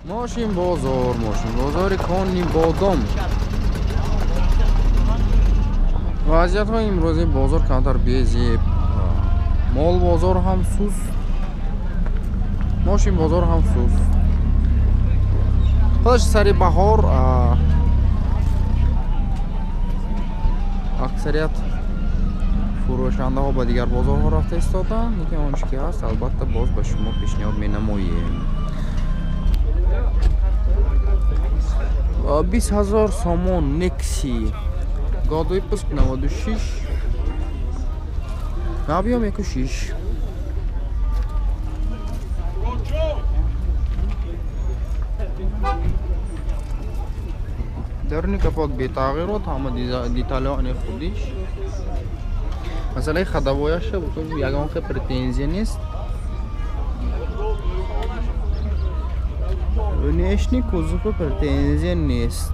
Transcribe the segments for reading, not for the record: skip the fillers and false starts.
ماشین بازار کانی بادام. وضعیت های امروزی بازار کمتر بیزی، مال بازار هم سوست، ماشین بازار هم سوست. خودش سری بهار اکثریت فروشنده ها به دیگر بازار ها رفته ایستادن. یکی آنچه که هست البته باز به شما پیشنهاد می نماییم. 20,000 سامان نکسی گادوی پسک 96 نبیام 1.6 درنی کپاک بی تغییرات همه دیتالیان خودش. مثلا خدوایش بکنم یکان خیلی پرتنزی نیست و نیشنی کوزوف پرتنزی نیست.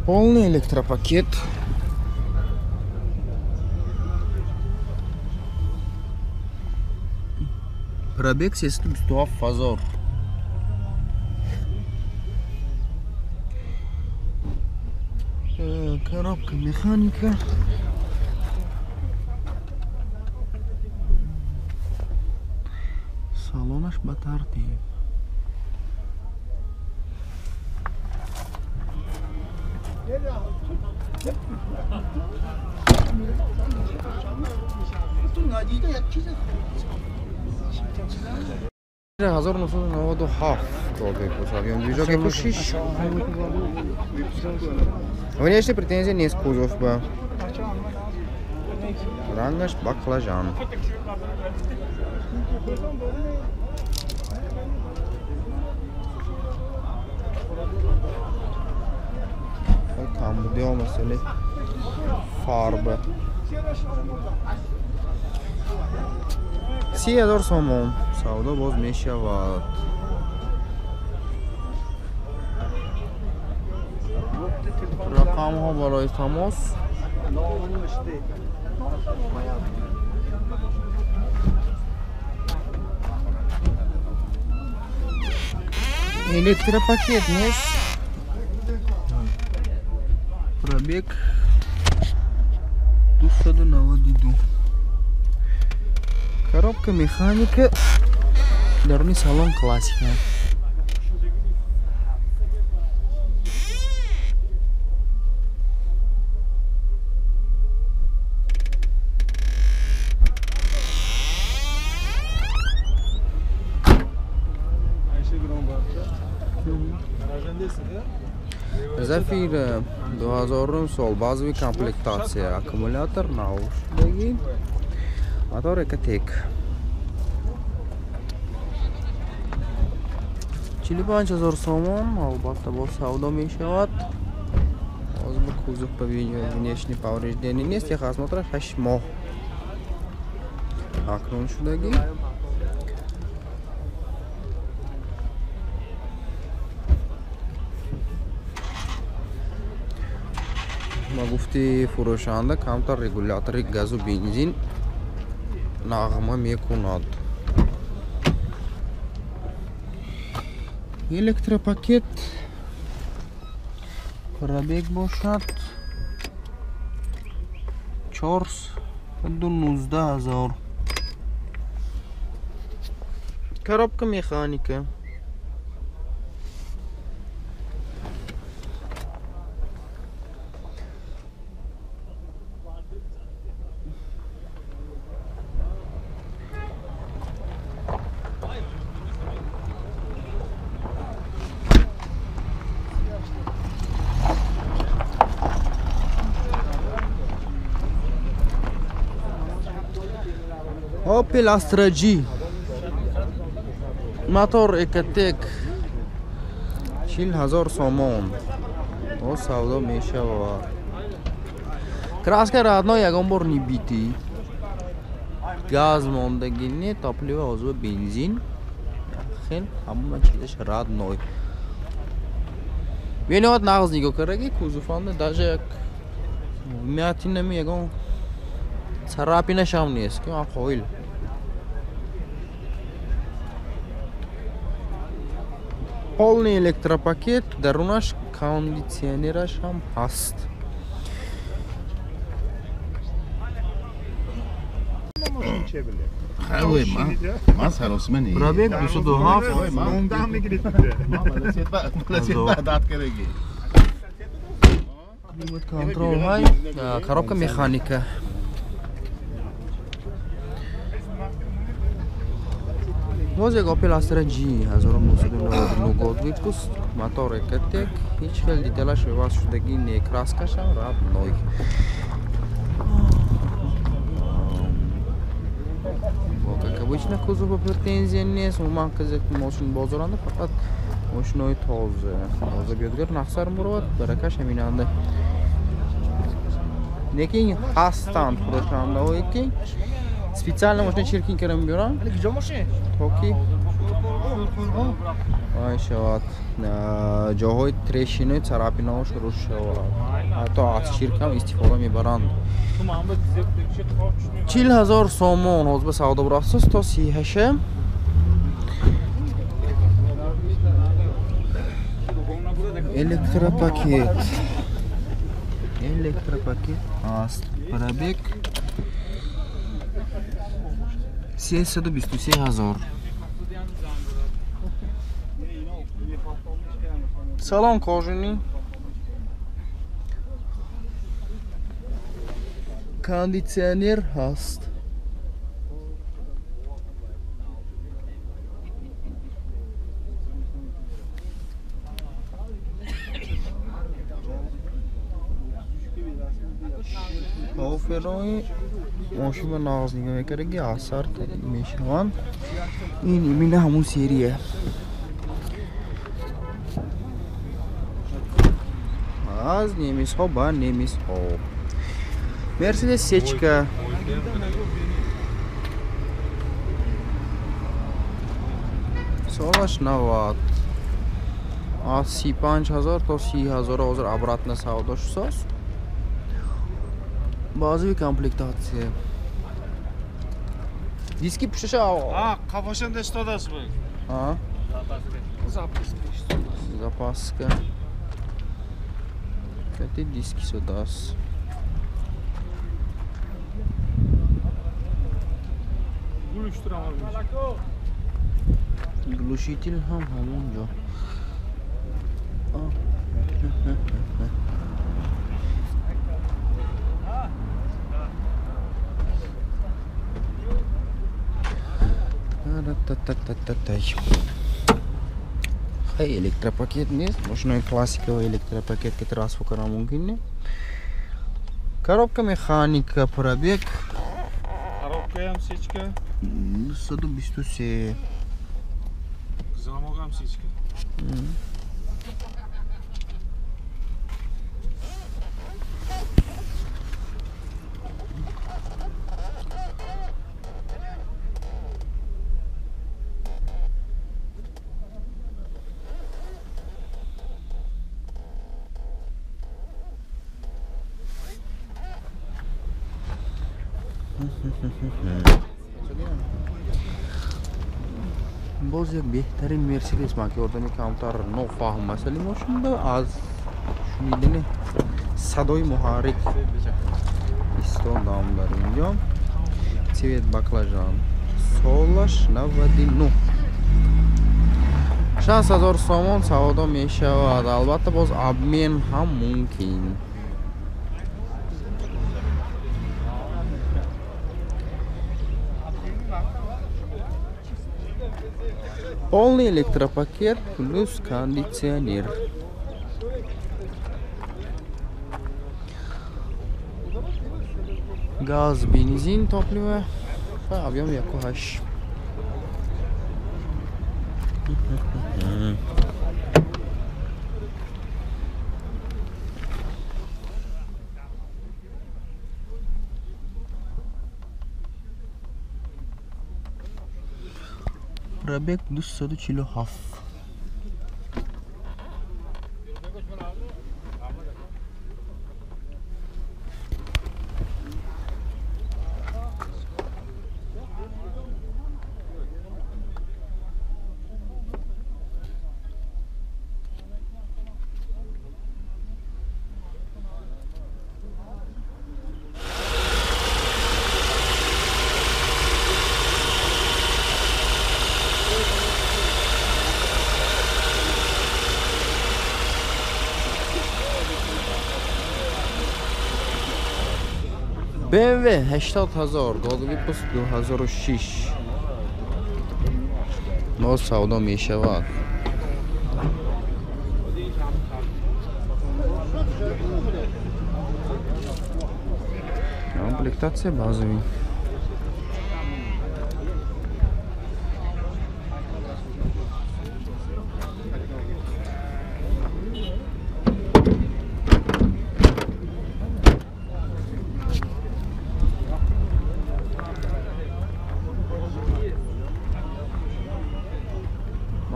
Полный электропакет. Пробег 100 фазор. Коробка механика. Салон аж ба тартиб. هزار 1997 داده کسابیون دیجا که کشیش ونی اشتی پرتنزی نیست کوزوف با رنگش بقلاجان. tam bu diyor mesela farbe 30,000 سوم سودا باز میشود. رقم ها برای تماس электропакет نیست. Пробег 292. Коробка механика. Дорогой салон классика. Zafir 2000 sol bazı bir komplektatsiya akkumulyator naushnik motor tek 45,000 сомон албатта бо савдо мешавад. Ҳозир бо кузов ба внешни повреждения нест. Хизматраш 8 моҳ акнун шудагӣ. ма гуфти фурӯшанда камтар регулятори газу бензин нағма мекунад. электропакет пробег бошад 419,000. коробка механика. Opel Astra G motor ekatek 40,000 сомон о савдо мешавад. краска радно ягон бор нибити. газ мондагӣ не, топливо озу бензин daxil, hamma чизаш родной. Виноват нағзниго караги, кузуфанда даже як мятинами ягон царапина шам нест, ки ақоил. Полный электропакет, дарунаш кондиционераш ҳам ҳаст. خوي ما صار اسمني Пробег 207. ondan mı gitti? Mama dağıt keregi. Климат контрол ҳай, коробка механика. Боз як Opel Astra G 1999 год выпуск, мотор Ecotec, ҳеҷ хел деталаш иваз шудагӣ, не краскашам родной. Как обычно кузова претензия нест, ман казати мошин бозоранда фақат мошинои тоза биёдгар нақсар мурод, баракаш ҳаминанда. Лекин ҳастанд худошандаҳое ки специально мошина чиркин кардам биёрам, то ки шавад ҷоҳои трешинои царапинаҳо шурӯъ шавад. ҳатто аз чиркам истифода мебаранд. 40,000 сомон ҳозир ба савдо рафтааст то 38. Электропакет аст. Пробег 323,000. Салон кожаный. Кондиционер ҳаст. Оферои мошина нағз нигоҳ мекардаги асар мешаванд. Ин имина ҳамун серия. Аз немисҳо ба немисҳо. Mercedes сечка. Солаш 90. Аз 35,000 то 30,000 ҳозир обратно савдо шудааст. Базовый комплектация. Диски пушаша. Кафашанда истодасызбы? Запаска. Кати диски содас. Глушитель ҳамон ҷо. Хай электропакет нест, мошинаи классикаи электропакетки трансфер кардан мумкин не. Коробка механика, пробег. Коробка ҳам сечка. 123. Замок ҳам сечка. боз як беҳтарин Mercedes ман ки одами камтар нофаҳм масъалаи мошинда аз шунидани садои муҳаррик истодам дар инҷо. Цвет баклажан. Солаш 99. 60,000 сомон савдо мешавад. Албатта боз обмен ҳам мумкин. Полный электропакет плюс кондиционер. Газ, бензин, топливо. Объем 1,8. пробег 247. BMW 80,000 год выпуск 2006. Но саудо мешавад. Комплектация базовый.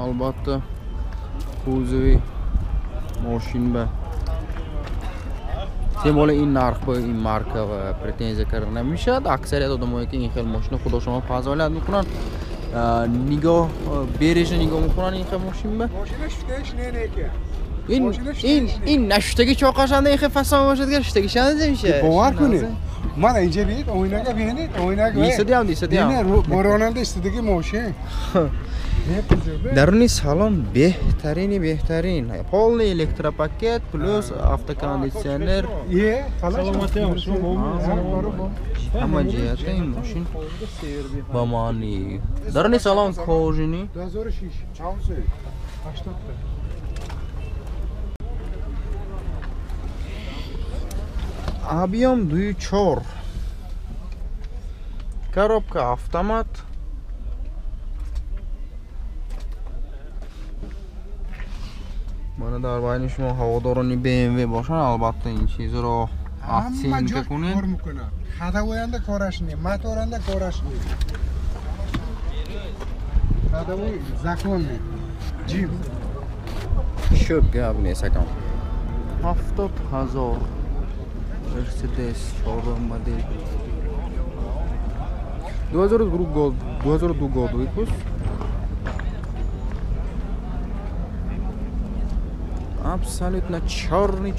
Albatta kuzovli mashina. Tем более این نرخ با این مارکه و پرتنزه کردن نمیشد. اکثریت آدمایی که این خیلی ماشین خدا شما فضایلت میکنن نگاه بیرش نگاه میکنن این خیلی ماشین به این نشتگی چه قشنگه این خیلی فسان باشد که نشتگی شنده میشه. باور کنید من اینجا بید اویناگا بینید اویناگا دیستی هم براننده استدگی ماشین درونی سالن بهترین полный электропакет плюс автокондиционер. همه جهت این ماشین با معنی درونی سالن کожаный. 2006 80 объем 2.4 коробка автомат. mana در بین شما هواداران BMW باشن البته این چیز رو افزایش میکنه. خداوینده کارش نی موتورنده کارش نی خداوی زکون نی جیم شب گاب نیست کم 70,000 مرسدس 4 مدل 2002 год выпуск. Абсолютно черный.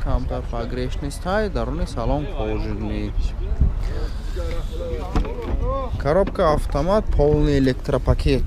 Камтар погрешность тай, даруни салон кожаный. Коробка автомат, полный электропакет.